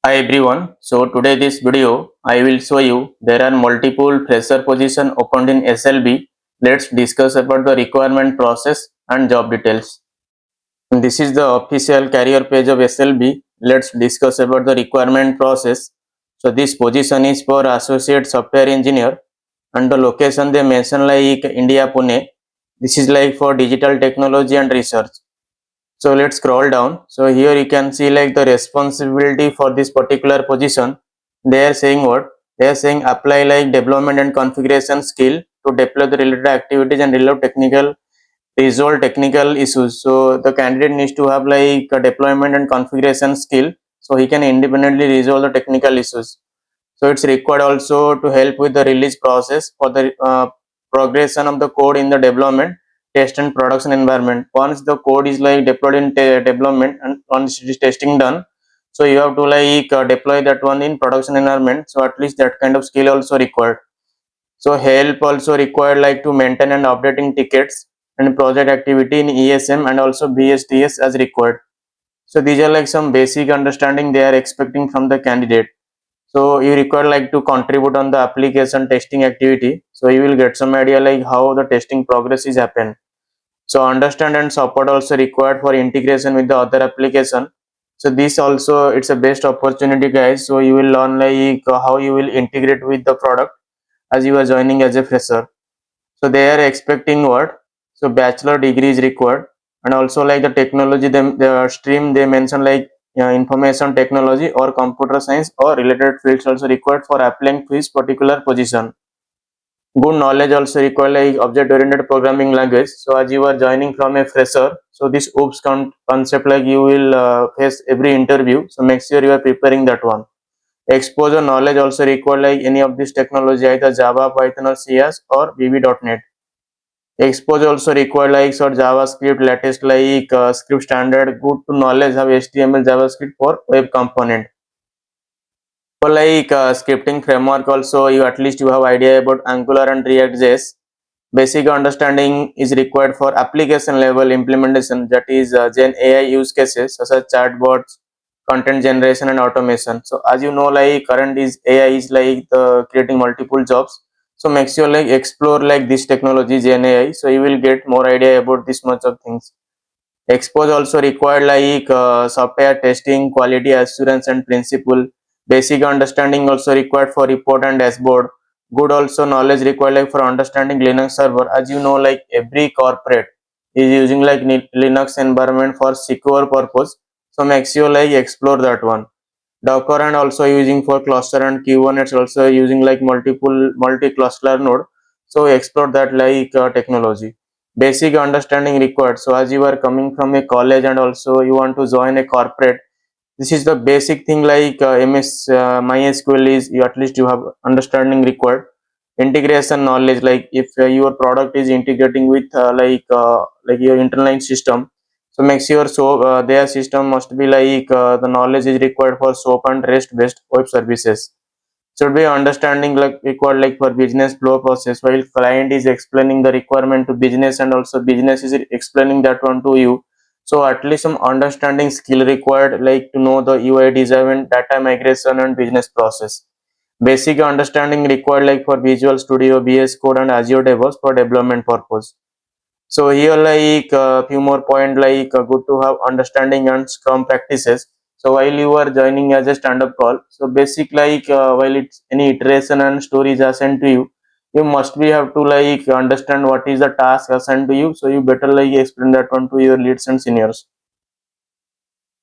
Hi everyone. So today this video I will show you there are multiple fresher position opened in SLB. Let's discuss about the requirement process and job details. This is the official career page of SLB. Let's discuss about the requirement process. So this position is for associate software engineer and the location they mention like India Pune. This is like for digital technology and research. So let's scroll down. So here you can see like the responsibility for this particular position. They are saying what? They are saying apply like development and configuration skill to deploy the related activities and resolve technical issues. So the candidate needs to have like a deployment and configuration skill so he can independently resolve the technical issues. So it's required also to help with the release process for the progression of the code in the development, test and production environment. Once the code is like deployed in development and once it is testing done, so you have to like deploy that one in production environment. So at least that kind of skill also required. So help also required like to maintain and updating tickets and project activity in ESM and also BSTS as required. So these are like some basic understanding they are expecting from the candidate. So you require like to contribute on the application testing activity, so you will get some idea like how the testing progress is happen. So understand and support also required for integration with the other application. So this also it's a best opportunity guys, so you will learn like how you will integrate with the product as you are joining as a fresher. So they are expecting what? So bachelor degree is required, and also like the technology the stream they mention like information technology or computer science or related fields also required for applying to this particular position. Good knowledge also required like object oriented programming language. So as you are joining from a fresher, so this oops concept like you will face every interview, so make sure you are preparing that one. Exposure knowledge also required like any of this technology, either Java, Python or CS or VB.NET. Exposure also required like sort JavaScript, latest like script standard, good to knowledge of HTML, JavaScript for web component. For like scripting framework also, you at least you have idea about Angular and React.js. Basic understanding is required for application level implementation, that is Gen AI use cases such as chatbots, content generation and automation. So as you know, like current is AI is like creating multiple jobs. So make sure like explore like this technology Gen AI, so you will get more idea about this much of things. Expose also required like software testing, quality assurance and principle. Basic understanding also required for report and dashboard. Good also knowledge required like for understanding Linux server. As you know, like every corporate is using like Linux environment for secure purpose. So make sure like explore that one. Docker and also using for cluster and Kubernetes also using like multi-cluster node. So explore that like technology. Basic understanding required. So as you are coming from a college and also you want to join a corporate, this is the basic thing like MS MySQL is you at least you have understanding required. Integration knowledge, like if your product is integrating with like your internal system, so make sure so their system must be like the knowledge is required for SOAP and REST based web services. Should be understanding like required like for business flow process, while client is explaining the requirement to business and also business is explaining that one to you. So at least some understanding skill required like to know the UI design, data migration and business process. Basic understanding required like for Visual Studio, VS Code and Azure DevOps for development purpose. So here like a few more point like good to have understanding and Scrum practices. So while you are joining as a stand-up call, so basic like while it's any iteration and stories assigned to you, you must be have to like understand what is the task assigned to you. So you better like explain that one to your leads and seniors.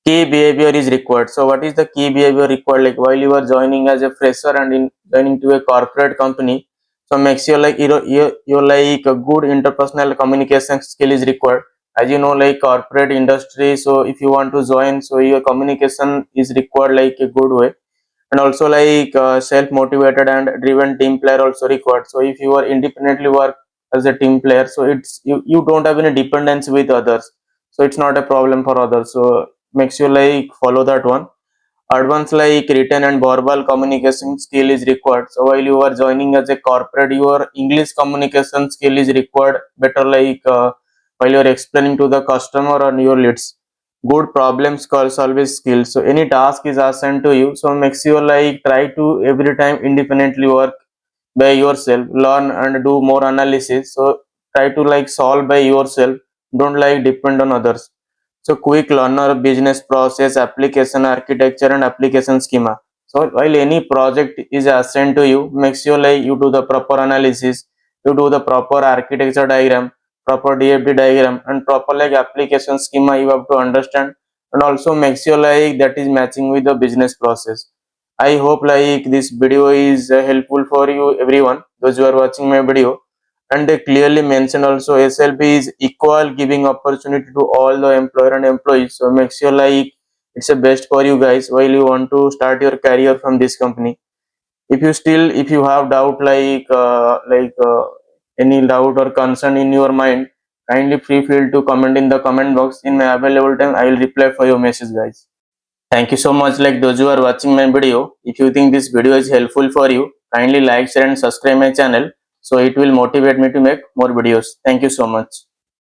Key behavior is required. So what is the key behavior required like while you are joining as a fresher and in joining to a corporate company? So make sure like you're like a good interpersonal communication skill is required. As you know, like corporate industry, so if you want to join, so your communication is required like a good way. And also like self motivated and driven team player also required. So if you are independently work as a team player, so you don't have any dependence with others, so it's not a problem for others. So make sure like follow that one. Advanced like written and verbal communication skill is required. So while you are joining as a corporate, your English communication skill is required better like while you are explaining to the customer or your leads. good problem solving skills. So any task is assigned to you, so make sure like try to every time independently work by yourself, learn and do more analysis. So try to like solve by yourself, don't like depend on others. So quick learner, business process, application architecture and application schema. So while any project is assigned to you, make sure like you do the proper analysis, you do the proper architecture diagram, proper DFD diagram and proper like application schema you have to understand, and also make sure like that is matching with the business process. I hope like this video is helpful for you everyone, those who are watching my video. And they clearly mentioned also SLB is equal giving opportunity to all the employer and employees. So make sure like it's a best for you guys while you want to start your career from this company. If you have doubt any doubt or concern in your mind, kindly free feel to comment in the comment box. In my available time, I will reply for your message, guys. Thank you so much like those who are watching my video. If you think this video is helpful for you, kindly like, share and subscribe my channel, so it will motivate me to make more videos. Thank you so much.